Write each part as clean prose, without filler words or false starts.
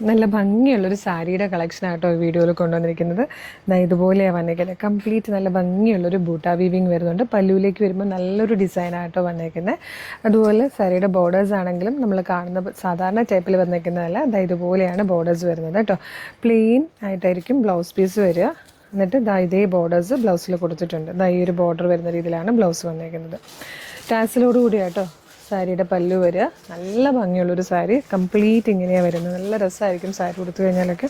നല്ല ഭംഗിയുള്ളൊരു സാരിയുടെ കളക്ഷനായിട്ടോ ഈ വീഡിയോയിൽ കൊണ്ടുവന്നിരിക്കുന്നത്. ഇതുപോലെയാണ് വന്നേക്കുന്നത്. കംപ്ലീറ്റ് നല്ല ഭംഗിയുള്ളൊരു ബൂട്ടാ വീവിങ് വരുന്നുണ്ട്. പല്ലുവിലേക്ക് വരുമ്പോൾ നല്ലൊരു ഡിസൈനായിട്ടോ വന്നേക്കുന്നത്. അതുപോലെ സാരിയുടെ ബോർഡേഴ്സ് ആണെങ്കിലും നമ്മൾ കാണുന്ന സാധാരണ ടൈപ്പിൽ വന്നേക്കുന്നതല്ല. ഇതുപോലെയാണ് ബോർഡേഴ്സ് വരുന്നത് കേട്ടോ. പ്ലെയിൻ ആയിട്ടായിരിക്കും ബ്ലൗസ് പീസ് വരിക. എന്നിട്ട് ഇതേ ബോർഡേഴ്സ് ബ്ലൗസിൽ കൊടുത്തിട്ടുണ്ട്. ഈ ഒരു ബോർഡർ വരുന്ന രീതിയിലാണ് ബ്ലൗസ് വന്നേക്കുന്നത്. ടാസിലോട് കൂടിയാട്ടോ സാരിയുടെ പല്ലു വരിക. നല്ല ഭംഗിയുള്ളൊരു സാരി. കംപ്ലീറ്റ് ഇങ്ങനെയാണ് വരുന്നത്. നല്ല രസമായിരിക്കും സാരി കൊടുത്തു കഴിഞ്ഞാലൊക്കെ.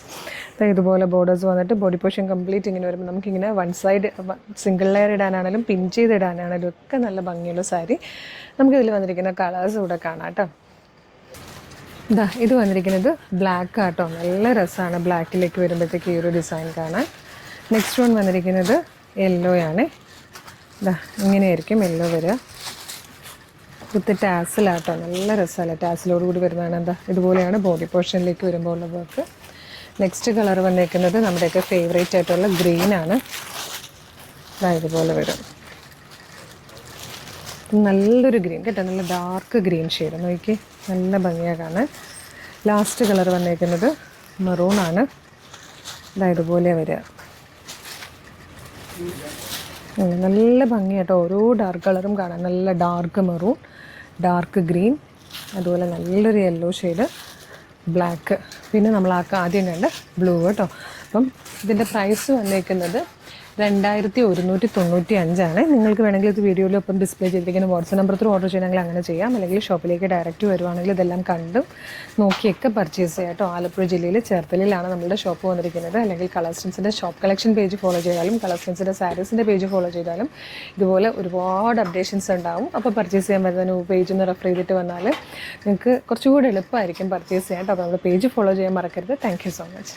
ഇതുപോലെ ബോർഡേഴ്സ് വന്നിട്ട് ബോഡി പോർഷൻ കംപ്ലീറ്റ് ഇങ്ങനെ വരുമ്പോൾ നമുക്കിങ്ങനെ വൺ സൈഡ് സിംഗിൾ ലെയർ ഇടാനാണെങ്കിലും പിൻ ചെയ്ത് ഇടാനാണെങ്കിലും ഒക്കെ നല്ല ഭംഗിയുള്ള സാരി. നമുക്കിതിൽ വന്നിരിക്കുന്ന കളേഴ്സ് ഇവിടെ കാണാം കേട്ടോ. ഇത് വന്നിരിക്കുന്നത് ബ്ലാക്ക് ആട്ടോ. നല്ല രസമാണ് ബ്ലാക്കിലേക്ക് വരുമ്പോഴത്തേക്ക് ഈ ഒരു ഡിസൈൻ കാണാൻ. നെക്സ്റ്റ് വൺ വന്നിരിക്കുന്നത് യെല്ലോയാണ്. ഇങ്ങനെയായിരിക്കും യെല്ലോ വരിക. വിത്ത് ടാസിലാട്ടോ. നല്ല രസമല്ല ടാസിലോട് കൂടി വരുന്നതാണ്. ഇതുപോലെയാണ് ബോഡി പോർഷനിലേക്ക് വരുമ്പോൾ ഉള്ള വർക്ക്. നെക്സ്റ്റ് കളർ വന്നേക്കുന്നത് നമ്മുടെയൊക്കെ ഫേവറേറ്റ് ആയിട്ടുള്ള ഗ്രീനാണ്. ഇതുപോലെ വരും. നല്ലൊരു ഗ്രീൻ കേട്ടോ. നല്ല ഡാർക്ക് ഗ്രീൻ ഷെയ്ഡ് നോക്കി. നല്ല ഭംഗിയാണ് കാണാൻ. ലാസ്റ്റ് കളർ വന്നേക്കുന്നത് മെറൂണാണ്. ഇതുപോലെ വരിക. നല്ല ഭംഗിയായിട്ടോ. ഓരോ ഡാർക്ക് കളറും കാണാൻ. നല്ല ഡാർക്ക് മെറൂൺ, ഡാർക്ക് ഗ്രീൻ, അതുപോലെ നല്ലൊരു യെല്ലോ ഷെയ്ഡ്, ബ്ലാക്ക്, പിന്നെ നമ്മൾ ആദ്യം കണ്ട ബ്ലൂ കേട്ടോ. അപ്പം ഇതിൻ്റെ പ്രൈസ് വന്നേക്കുന്നത് 2195. നിങ്ങൾക്ക് വേണമെങ്കിൽ ഇത് വീഡിയോയിലൊപ്പം ഡിസ്പ്ലേ ചെയ്തിരിക്കുന്ന വാട്സ്ആപ്പ് നമ്പർ ത്രൂ ഓർഡർ ചെയ്യണമെങ്കിൽ അങ്ങനെ ചെയ്യാം. അല്ലെങ്കിൽ ഷോപ്പിലേക്ക് ഡയറക്റ്റ് വരുവാണെങ്കിൽ ഇതെല്ലാം കണ്ടും നോക്കിയൊക്കെ പർച്ചേസ് ചെയ്യാം കേട്ടോ. ആലപ്പുഴ ജില്ലയിൽ ചേർത്തലയിലാണ് നമ്മുടെ ഷോപ്പ് വന്നിരിക്കുന്നത്. അല്ലെങ്കിൽ കളക്ഷൻസിൻ്റെ ഷോപ്പ് കളക്ഷൻ പേജ് ഫോളോ ചെയ്താലും കളക്ഷൻസിൻ്റെ സാരീസിൻ്റെ പേജ് ഫോളോ ചെയ്താലും ഇതുപോലെ ഒരുപാട് അപ്ഡേഷൻസ് ഉണ്ടാവും. അപ്പോൾ പർച്ചേസ് ചെയ്യാൻ പറ്റുന്ന പേജ് ഒന്ന് റെഫർ ചെയ്തിട്ട് വന്നാൽ നിങ്ങൾക്ക് കുറച്ചുകൂടി എളുപ്പമായിരിക്കും പർച്ചേസ് ചെയ്യാം കേട്ടോ. അപ്പോൾ നമ്മുടെ പേജ് ഫോളോ ചെയ്യാൻ മറക്കരുത്. Thank you so much.